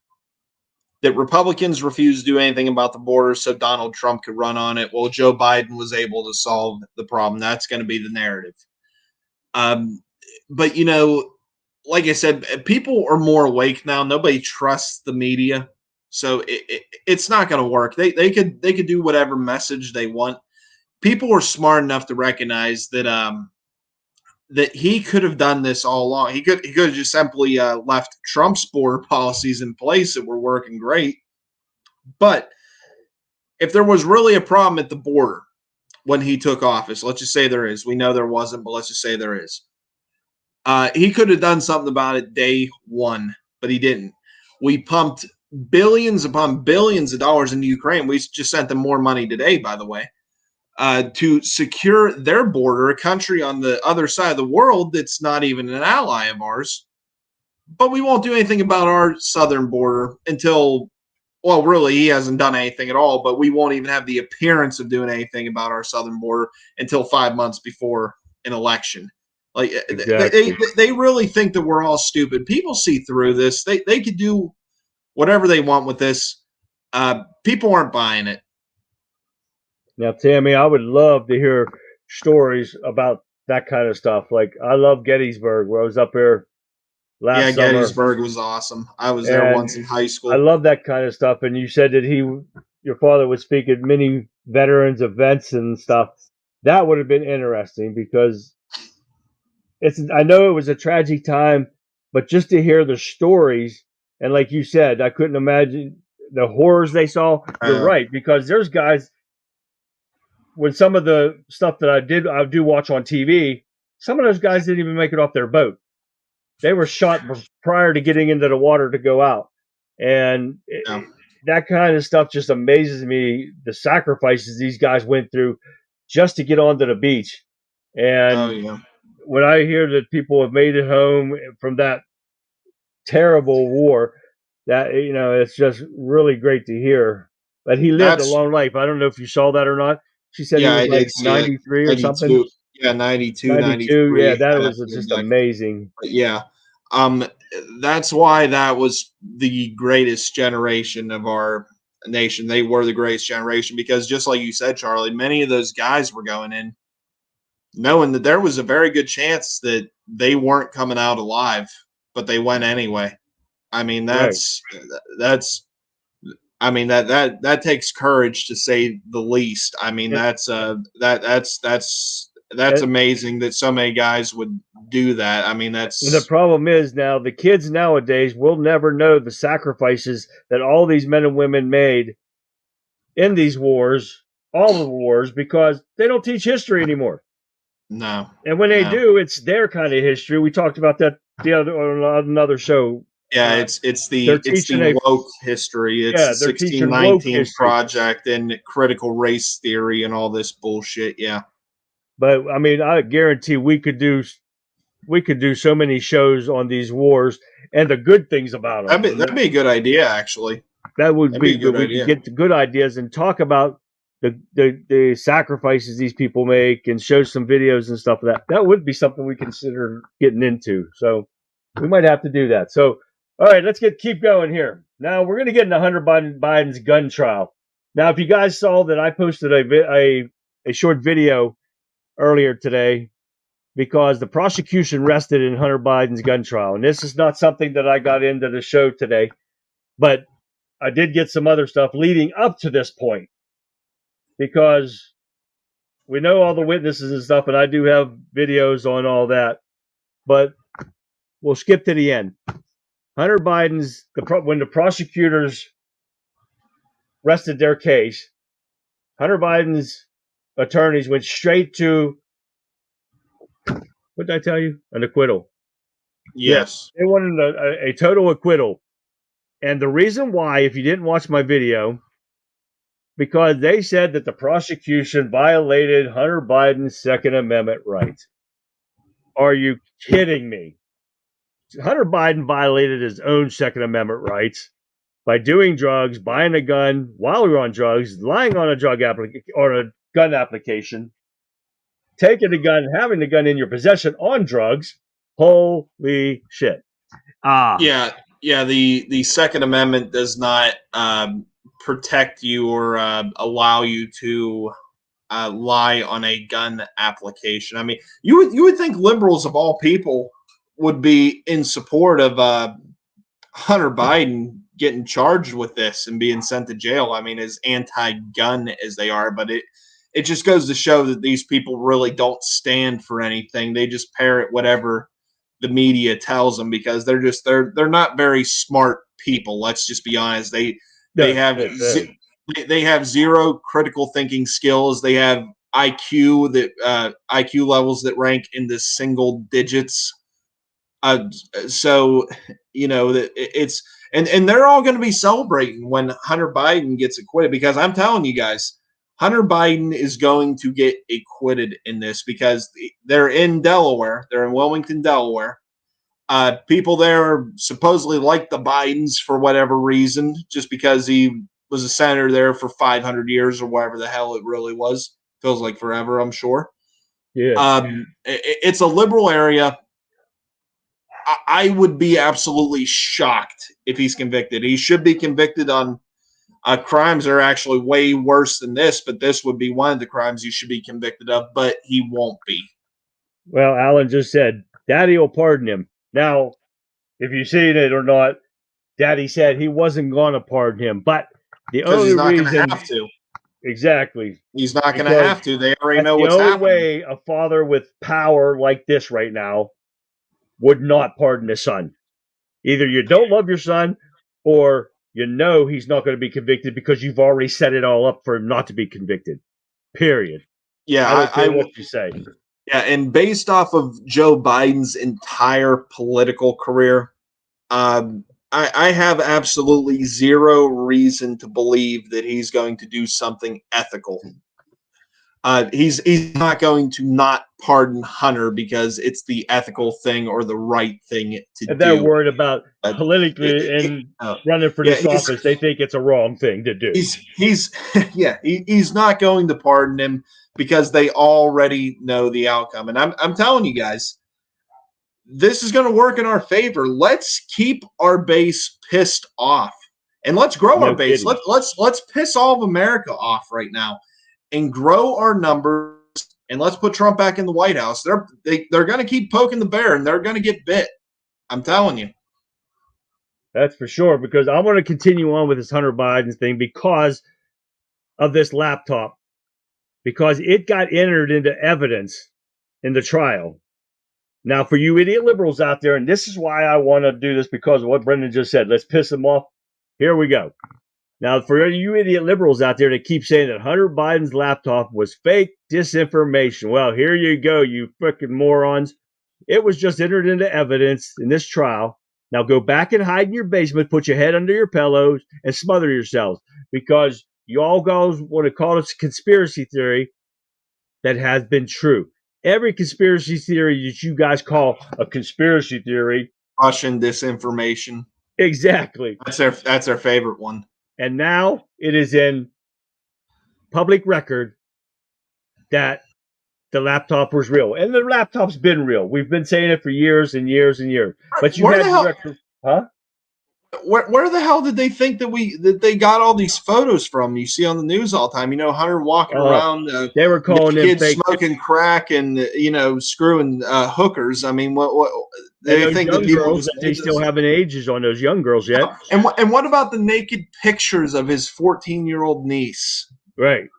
that Republicans refuse to do anything about the border so Donald Trump could run on it. Well, Joe Biden was able to solve the problem. That's going to be the narrative. But, you know, like I said, people are more awake now. Nobody trusts the media. So it's not going to work. They could do whatever message they want. People are smart enough to recognize that that he could have done this all along. He could have just simply left Trump's border policies in place that were working great. But if there was really a problem at the border when he took office, let's just say there is. We know there wasn't, but let's just say there is. He could have done something about it day one, but he didn't. We pumped billions upon billions of dollars into Ukraine. We just sent them more money today, by the way. To secure their border, a country on the other side of the world that's not even an ally of ours. But we won't do anything about our southern border until, well, really, he hasn't done anything at all, but we won't even have the appearance of doing anything about our southern border until 5 months before an election. Like, exactly. They really think that we're all stupid. People see through this. They could do whatever they want with this. People aren't buying it. Now, Tammy, I would love to hear stories about that kind of stuff. Like, I love Gettysburg, where I was up there last summer. Gettysburg was awesome. I was there once in high school. I love that kind of stuff. And you said that your father would speak at many veterans events and stuff. That would have been interesting because I know it was a tragic time, but just to hear the stories, and like you said, I couldn't imagine the horrors they saw. You're right, because there's guys, when some of the stuff that I do watch on TV, some of those guys didn't even make it off their boat. They were shot prior to getting into the water to go out. And that kind of stuff just amazes me, the sacrifices these guys went through just to get onto the beach. And when I hear that people have made it home from that terrible war, that, you know, it's just really great to hear. But he lived a long life. I don't know if you saw that or not. She said he was like 93 or something. Yeah, 92, 93. Yeah, that was just amazing. But yeah. That's why that was the greatest generation of our nation. They were the greatest generation because, just like you said, Charlie, many of those guys were going in knowing that there was a very good chance that they weren't coming out alive, but they went anyway. I mean, that takes courage, to say the least. I mean, that's amazing that so many guys would do that. I mean, that's the problem is now the kids nowadays will never know the sacrifices that all these men and women made in these wars, all the wars, because they don't teach history anymore. No. And when they do, it's their kind of history. We talked about that on another show. Yeah, it's the woke history. It's the 1619 Project and critical race theory and all this bullshit. Yeah. But I mean, I guarantee we could do so many shows on these wars and the good things about them. That'd be a good idea, actually. That would be good. We could get the good ideas and talk about the sacrifices these people make and show some videos and stuff like that. That would be something we consider getting into. So we might have to do that. So, all right, let's keep going here. Now we're going to get into Hunter Biden's gun trial. Now, if you guys saw that I posted a short video earlier today, because the prosecution rested in Hunter Biden's gun trial. And this is not something that I got into the show today, but I did get some other stuff leading up to this point, because we know all the witnesses and stuff, and I do have videos on all that, but we'll skip to the end. Hunter Biden's, when the prosecutors rested their case, Hunter Biden's attorneys went straight to, what did I tell you? An acquittal. Yes. They wanted a total acquittal. And the reason why, if you didn't watch my video, because they said that the prosecution violated Hunter Biden's Second Amendment rights. Are you kidding me? Hunter Biden violated his own Second Amendment rights by doing drugs, buying a gun while we were on drugs, lying on a drug application or a gun application, taking a gun, having the gun in your possession on drugs. Holy shit. Yeah. The Second Amendment does not protect you or allow you to lie on a gun application. I mean, you would think liberals of all people would be in support of Hunter Biden getting charged with this and being sent to jail. I mean, as anti-gun as they are, but it just goes to show that these people really don't stand for anything. They just parrot whatever the media tells them, because they're not very smart people. Let's just be honest. They have zero critical thinking skills. They have IQ levels that rank in the single digits. So you know that it's and they're all going to be celebrating when Hunter Biden gets acquitted, because I'm telling you guys, Hunter Biden is going to get acquitted in this, because they're in Delaware. They're in Wilmington, Delaware. People there supposedly like the Bidens for whatever reason, just because he was a senator there for 500 years or whatever the hell it really was. Feels like forever, I'm sure. Yeah. It's a liberal area. I would be absolutely shocked if he's convicted. He should be convicted on crimes that are actually way worse than this, but this would be one of the crimes he should be convicted of, but he won't be. Well, Alan just said, Daddy will pardon him. Now, if you've seen it or not, Daddy said he wasn't going to pardon him. But the only he's not reason... going to have to. Exactly. He's not going to have to. They already know what's happening. The only way a father with power like this right now would not pardon his son. Either you don't love your son, or you know he's not going to be convicted because you've already set it all up for him not to be convicted. Period. Yeah, I don't care what you say. Yeah, and based off of Joe Biden's entire political career, I have absolutely zero reason to believe that he's going to do something ethical. He's not going to not pardon Hunter because it's the ethical thing or the right thing to do. And they're worried about politically and running for this office. They think it's a wrong thing to do. He's not going to pardon him because they already know the outcome. And I'm telling you guys, this is going to work in our favor. Let's keep our base pissed off, and let's grow our base. Let's piss all of America off right now, and grow our numbers. And let's put Trump back in the White House. They're going to keep poking the bear, and they're going to get bit. I'm telling you. That's for sure. Because I want to continue on with this Hunter Biden thing because of this laptop, because it got entered into evidence in the trial. Now, for you idiot liberals out there, and this is why I want to do this because of what Brendan just said. Let's piss them off. Here we go. Now, for you idiot liberals out there that keep saying that Hunter Biden's laptop was fake disinformation, well, here you go, you freaking morons. It was just entered into evidence in this trial. Now go back and hide in your basement, put your head under your pillows, and smother yourselves because you all guys want to call it a conspiracy theory that has been true. Every conspiracy theory that you guys call a conspiracy theory. Russian disinformation. Exactly. That's their favorite one. And now it is in public record that the laptop was real. And the laptop's been real. We've been saying it for years and years and years. But you had director, huh? Where the hell did they think that they got all these photos from? You see on the news all the time. You know, Hunter walking around. They were calling him fake, smoking crack and screwing hookers. I mean, what they think that people girls, they still haven't ages on those young girls yet. And what about the naked pictures of his 14-year-old niece? Right.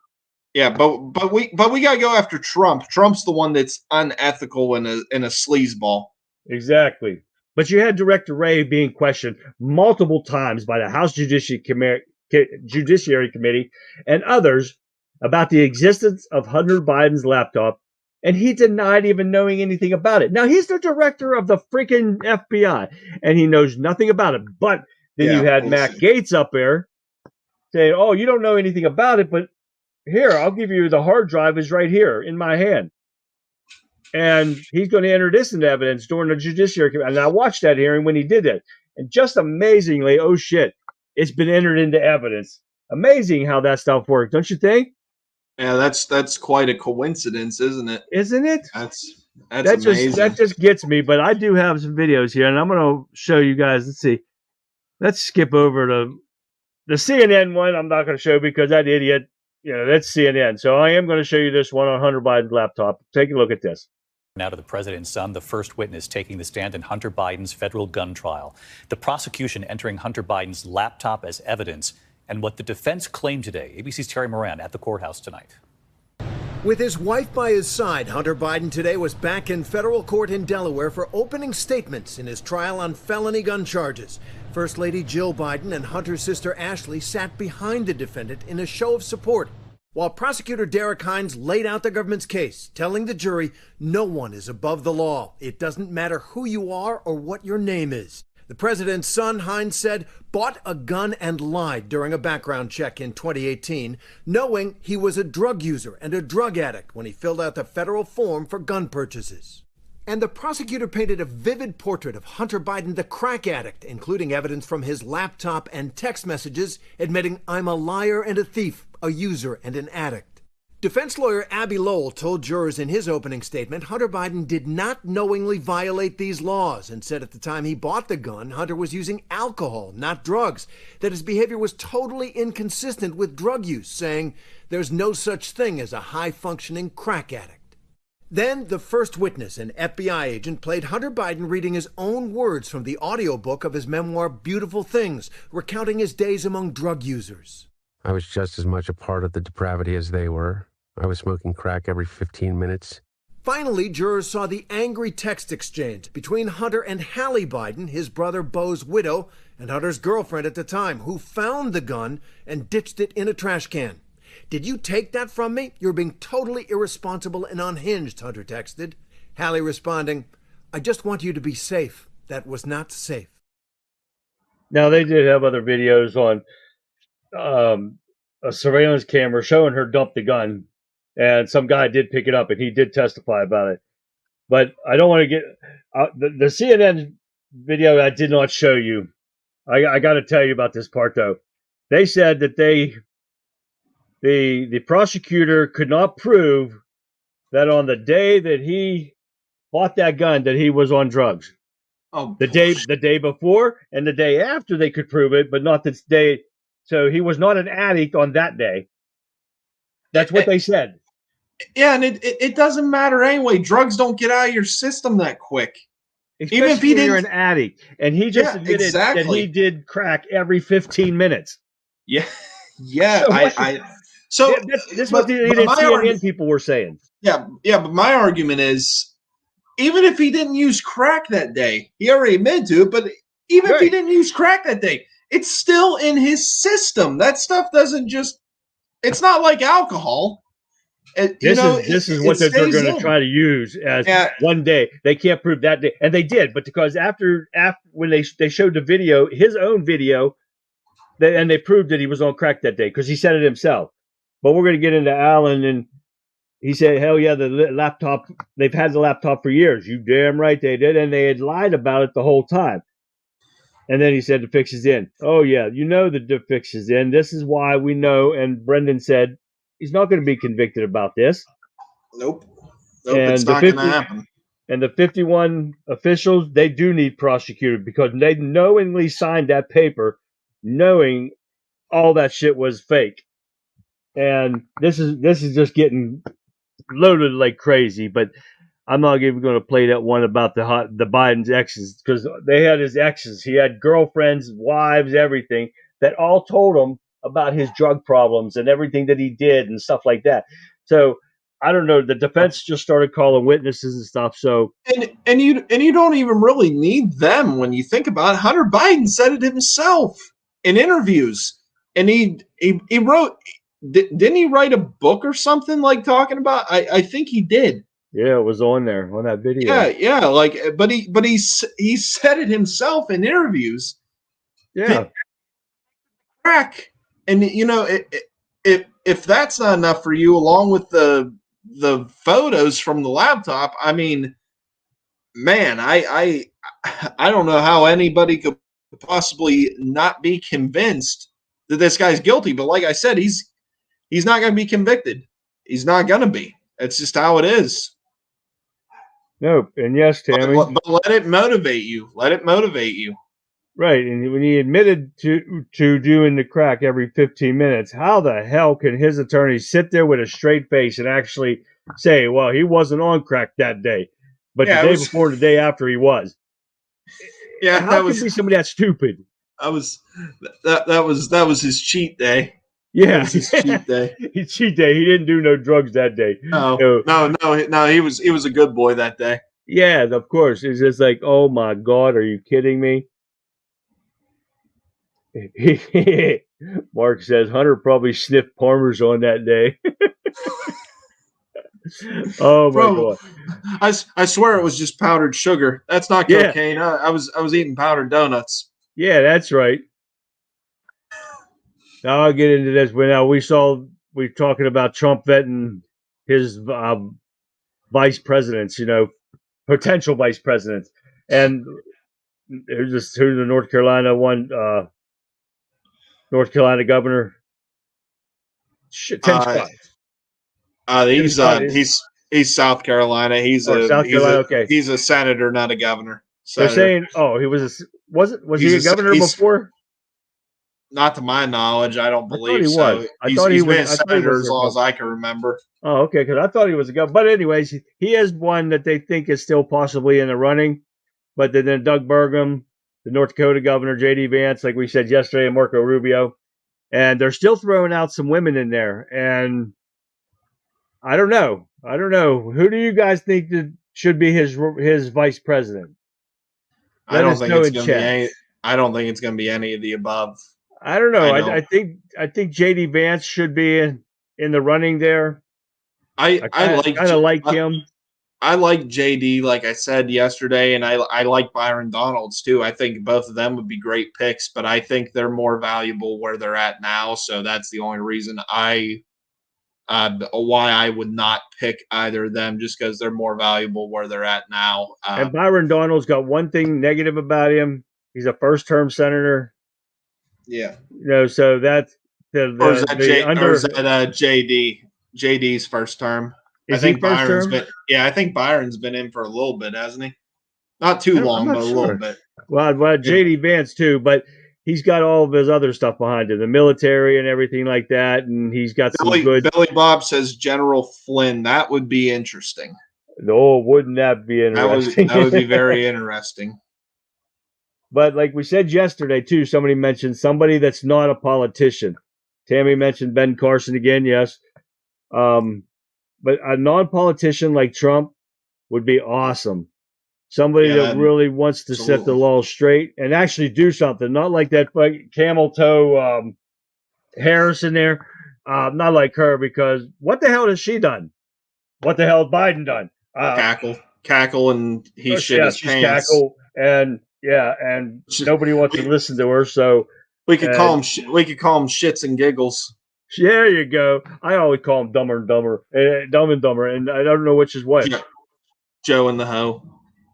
Yeah, but we gotta go after Trump. Trump's the one that's unethical and a sleazeball. Exactly. But you had Director Wray being questioned multiple times by the House Judiciary Committee and others about the existence of Hunter Biden's laptop, and he denied even knowing anything about it. Now, he's the director of the freaking FBI, and he knows nothing about it. But then you had Matt Gaetz up there saying, oh, you don't know anything about it, but here, I'll give you the hard drive is right here in my hand. And he's going to enter this into evidence during the Judiciary Committee. And I watched that hearing when he did that. And just amazingly, oh shit, it's been entered into evidence. Amazing how that stuff works, don't you think? Yeah, that's quite a coincidence, isn't it? Isn't it? That's amazing. That just gets me. But I do have some videos here, and I'm going to show you guys. Let's see. Let's skip over to the CNN one. I'm not going to show because that idiot, that's CNN. So I am going to show you this one on Hunter Biden's laptop. Take a look at this. Now to the president's son, the first witness taking the stand in Hunter Biden's federal gun trial. The prosecution entering Hunter Biden's laptop as evidence and what the defense claimed today. ABC's Terry Moran at the courthouse tonight. With his wife by his side, Hunter Biden today was back in federal court in Delaware for opening statements in his trial on felony gun charges. First Lady Jill Biden and Hunter's sister Ashley sat behind the defendant in a show of support, while prosecutor Derek Hines laid out the government's case, telling the jury no one is above the law. It doesn't matter who you are or what your name is. The president's son, Hines said, bought a gun and lied during a background check in 2018, knowing he was a drug user and a drug addict when he filled out the federal form for gun purchases. And the prosecutor painted a vivid portrait of Hunter Biden, the crack addict, including evidence from his laptop and text messages admitting, "I'm a liar and a thief, a user and an addict." Defense lawyer Abby Lowell told jurors in his opening statement Hunter Biden did not knowingly violate these laws and said at the time he bought the gun, Hunter was using alcohol, not drugs, that his behavior was totally inconsistent with drug use, saying there's no such thing as a high-functioning crack addict. Then the first witness, an FBI agent, played Hunter Biden reading his own words from the audiobook of his memoir, Beautiful Things, recounting his days among drug users. I was just as much a part of the depravity as they were. I was smoking crack every 15 minutes. Finally, jurors saw the angry text exchange between Hunter and Hallie Biden, his brother Beau's widow, and Hunter's girlfriend at the time, who found the gun and ditched it in a trash can. Did you take that from me? You're being totally irresponsible and unhinged, Hunter texted. Hallie responding, I just want you to be safe. That was not safe. Now, they did have other videos on a surveillance camera showing her dump the gun. And some guy did pick it up, and he did testify about it. But I don't want to get the CNN video I did not show you. I got to tell you about this part, though. They said that the prosecutor could not prove that on the day that he bought that gun that he was on drugs. Oh, the day before and the day after they could prove it, but not this day. So he was not an addict on that day. That's what they said. Yeah, and it doesn't matter anyway. Drugs don't get out of your system that quick. Especially even if he when you're an addict. And he just admitted that he did crack every 15 minutes. Yeah. Yeah. This is what the CNN people were saying. Yeah, but my argument is, even if he didn't use crack that day, he already admitted to it, but even if he didn't use crack that day, it's still in his system. That stuff doesn't just, it's not like alcohol. This is what they're going to try to use as one day. They can't prove that day. And they did, but because after when they showed the video, his own video, and they proved that he was on crack that day because he said it himself. But we're going to get into Alan, and he said, hell yeah, the laptop, they've had the laptop for years. You damn right they did, and they had lied about it the whole time. And then he said the fix is in. Oh yeah, the fix is in. This is why we know, and Brendan said, he's not going to be convicted about this. Nope, it's not going to happen. And the 51 officials, they do need prosecuted because they knowingly signed that paper knowing all that shit was fake. And this is just getting loaded like crazy. But I'm not even going to play that one about the Biden's exes because they had his exes. He had girlfriends, wives, everything that all told him about his drug problems and everything that he did and stuff like that. So I don't know. The defense just started calling witnesses and stuff. So and you don't even really need them when you think about it. Hunter Biden said it himself in interviews, and he wrote. Didn't he write a book or something like talking about? I think he did. Yeah, it was on there on that video. Yeah. Like, but he said it himself in interviews. Yeah. Crack. And if that's not enough for you, along with the photos from the laptop, I mean, man, I don't know how anybody could possibly not be convinced that this guy's guilty. But like I said, he's not going to be convicted. He's not going to be. It's just how it is. Nope. And yes, Tammy. But let it motivate you. Let it motivate you. Right, and when he admitted to doing the crack every 15 minutes, how the hell can his attorney sit there with a straight face and actually say, well, he wasn't on crack that day, but the day before, the day after he was? Yeah, how can be somebody that stupid? That was his cheat day. Yeah, his cheat day. His cheat day. He didn't do no drugs that day. No. He was a good boy that day. Yeah, of course. It's just like, oh my God, are you kidding me? Mark says Hunter probably sniffed Parmers on that day. Oh my God! I swear it was just powdered sugar. That's not cocaine. Yeah. I was eating powdered donuts. Yeah, that's right. Now I'll get into this. But now we're talking about Trump vetting his vice presidents. Potential vice presidents, and who's the North Carolina one? North Carolina governor. He's South Carolina. He's a senator, not a governor. They're saying, he was he a governor before? Not to my knowledge, I don't I thought believe he so. was. I thought he He's was. been a I thought he senator was as their long as governor. I can remember. Oh, okay. Because I thought he was a governor. But anyways, he is one that they think is still possibly in the running. But then Doug Burgum, the North Dakota governor, J.D. Vance, like we said yesterday, and Marco Rubio, and they're still throwing out some women in there. And I don't know. Who do you guys think that should be his vice president? I Let don't us think know it's in going to be chat. any. I don't think it's going to be any of the above. I don't know. I think J.D. Vance should be in the running there. I kind of like him. I like JD, like I said yesterday, and I like Byron Donalds too. I think both of them would be great picks, but I think they're more valuable where they're at now. So that's the only reason why I would not pick either of them, just because they're more valuable where they're at now. And Byron Donalds got one thing negative about him. He's a first-term senator. Yeah. So that's or is that JD? JD's first term. I think Byron's been. Yeah, I think Byron's been in for a little bit, hasn't he? Not too long, but a little bit. Well, JD Vance too, but he's got all of his other stuff behind him, the military and everything like that, and he's got some good. Billy Bob says General Flynn. That would be interesting. Oh, wouldn't that be interesting? That would be very interesting. But like we said yesterday too, somebody mentioned somebody that's not a politician. Tammy mentioned Ben Carson again, yes. But a non-politician like Trump would be awesome. Somebody that really wants to set the law straight and actually do something, not like that camel toe Harris in there. Not like her, because what the hell has she done? What the hell has Biden done? Cackle, and he shit his pants. Cackle, and nobody wants to listen to her. So we could call him shits and giggles. There you go. I always call him Dumber and Dumber, Dumb and Dumber, and I don't know which is what. Joe and the Hoe.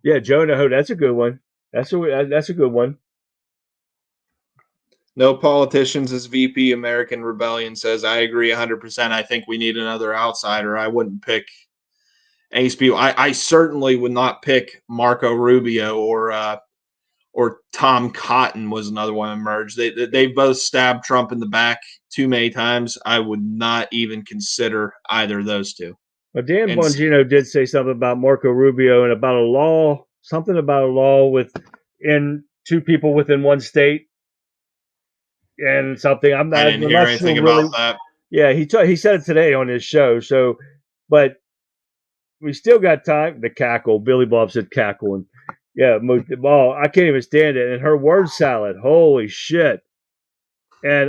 Yeah, Joe and the Hoe. That's a good one. That's a good one. No politicians as VP. American Rebellion says, I agree 100%. I think we need another outsider. I wouldn't pick any people. I certainly would not pick Marco Rubio or Tom Cotton was another one emerged. They both stabbed Trump in the back too many times. I would not even consider either of those two. Well, Dan Bongino did say something about Marco Rubio and about a law, something about a law in two people within one state, and something. I didn't hear anything about that. Yeah, he said it today on his show. So, but we still got time. The cackle. Billy Bob said cackling. Yeah, I can't even stand it. And her word salad, holy shit! And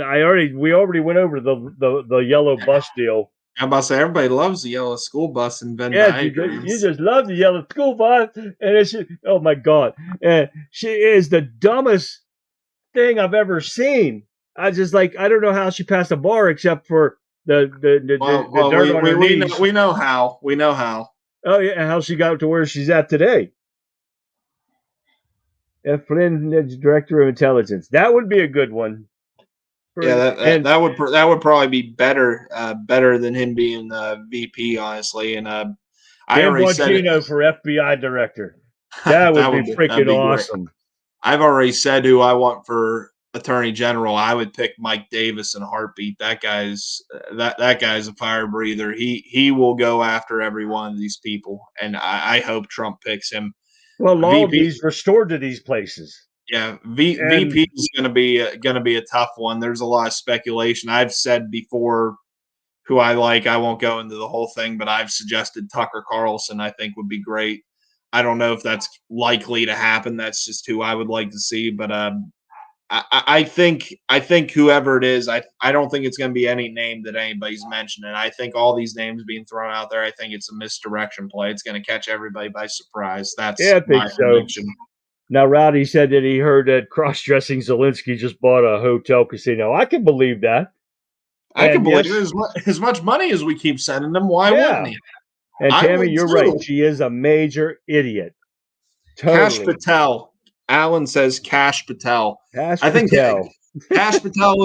we already went over the yellow bus deal. I'm about to say everybody loves the yellow school bus and Venn diagrams. You just love the yellow school bus, and it's just, oh my god! And she is the dumbest thing I've ever seen. I don't know how she passed a bar except for the dirt on her knees. We know how. Oh yeah, and how she got to where she's at today. F. Flynn, Director of Intelligence. That would be a good one. That would probably be better than him being VP, honestly. And I already said it for FBI Director. That would be freaking awesome. Great. I've already said who I want for Attorney General. I would pick Mike Davis in a heartbeat. That guy's a fire breather. He will go after every one of these people, and I hope Trump picks him. Well, law is restored to these places. Yeah, VP is going to be a tough one. There's a lot of speculation. I've said before who I like. I won't go into the whole thing, but I've suggested Tucker Carlson. I think would be great. I don't know if that's likely to happen. That's just who I would like to see. But I think whoever it is, I don't think it's going to be any name that anybody's mentioning. I think all these names being thrown out there, I think it's a misdirection play. It's going to catch everybody by surprise. That's my prediction. Now, Rowdy said that he heard that cross-dressing Zelensky just bought a hotel casino. I can believe that. I can believe it. As much money as we keep sending them, why wouldn't he? And Tammy, you're right. She is a major idiot. Totally. Cash Patel. Alan says Cash Patel. I think Cash Patel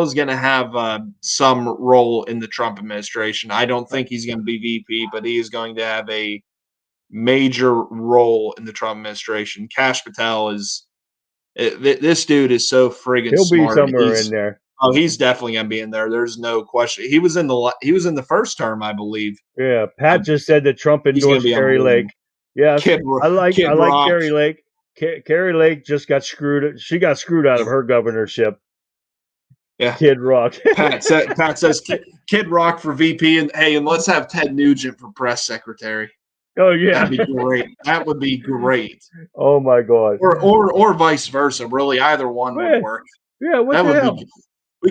is going to have some role in the Trump administration. I don't think he's going to be VP, but he is going to have a major role in the Trump administration. Cash Patel is This dude is so friggin' He'll be smart. somewhere in there. Oh, he's definitely gonna be in there. There's no question. He was in the first term, I believe. Yeah, Pat just said that Trump endorsed Carrie Lake. Yes, I like Rock. Carrie Lake. Carrie Lake just got screwed. She got screwed out of her governorship. Yeah, Kid Rock. Pat says Kid Rock for VP, and let's have Ted Nugent for press secretary. Oh yeah, that'd be great. That would be great. Oh my God. Or vice versa. Really, either one would work. Yeah, what that the would hell? be. We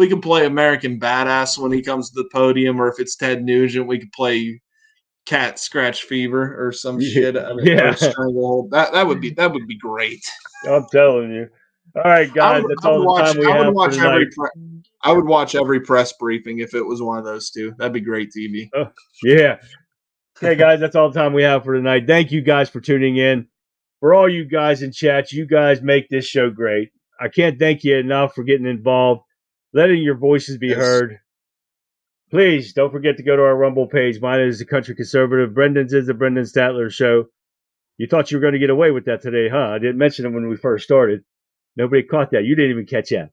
could play American Badass when he comes to the podium, or if it's Ted Nugent, we could play Cat Scratch Fever or some shit. Or Stranglehold. That would be great. I'm telling you. All right, guys, that's all the time we have for tonight. I would watch every press briefing if it was one of those two. That'd be great TV. Oh, yeah. Hey, guys, that's all the time we have for tonight. Thank you guys for tuning in. For all you guys in chat, you guys make this show great. I can't thank you enough for getting involved, letting your voices be heard. Please don't forget to go to our Rumble page. Mine is the Country Conservative. Brendan's is the Brendan Statler Show. You thought you were going to get away with that today, huh? I didn't mention it when we first started. Nobody caught that. You didn't even catch that.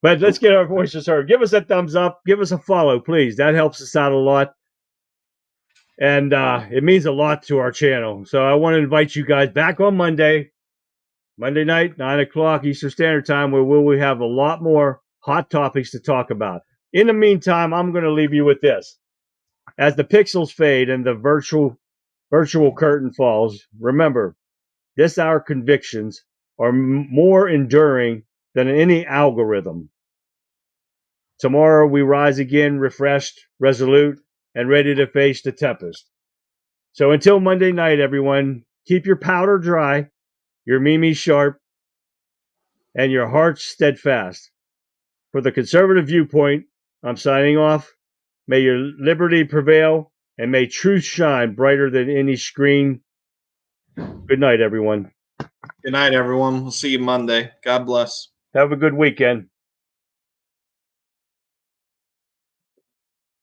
But let's get our voices heard. Give us a thumbs up. Give us a follow, please. That helps us out a lot. And it means a lot to our channel. So I want to invite you guys back on Monday night, 9 o'clock Eastern Standard Time, where we have a lot more hot topics to talk about. In the meantime, I'm going to leave you with this. As the pixels fade and the virtual curtain falls, remember, our convictions are more enduring than any algorithm. Tomorrow we rise again, refreshed, resolute, and ready to face the tempest. So until Monday night, everyone, keep your powder dry, your memes sharp, and your hearts steadfast. For the Conservative Viewpoint, I'm signing off. May your liberty prevail, and may truth shine brighter than any screen. Good night, everyone. Good night, everyone. We'll see you Monday. God bless. Have a good weekend.